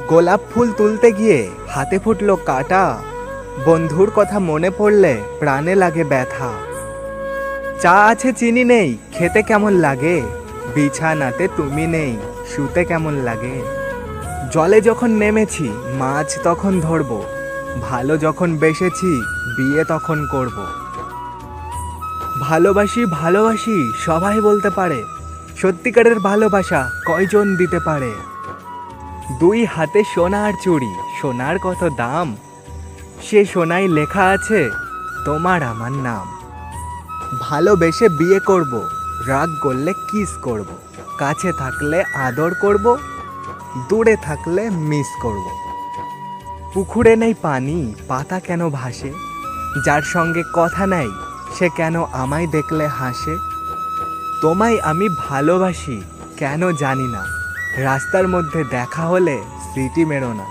গোলাপ ফুল তুলতে গিয়ে হাতে ফুটলো কাটা, বন্ধুর কথা মনে পড়লে প্রাণে লাগে ব্যথা। চা আছে চিনি নেই, খেতে কেমন লাগে, বিছানাতে তুমি নেই, শুতে কেমন লাগে। জলে যখন নেমেছি মাছ তখন ধরবো, ভালো যখন বেসেছি বিয়ে তখন করব। ভালোবাসি ভালোবাসি সবাই বলতে পারে, সত্যিকারের ভালোবাসা কয়জন দিতে পারে। দুই হাতে সোনার চুড়ি, সোনার কত দাম, সে সোনায় লেখা আছে তোমার আমার নাম। ভালোবেসে বিয়ে করব, রাগ করলে কিস করব, কাছে থাকলে আদর করব, দূরে থাকলে মিস করব। পুকুরে নেই পানি, পাতা কেন ভাসে, যার সঙ্গে কথা নাই সে কেন আমায় দেখলে হাসে। তোমায় আমি ভালোবাসি কেন জানি না, রাস্তার মধ্যে দেখা হলে স্মৃতি মেরো না।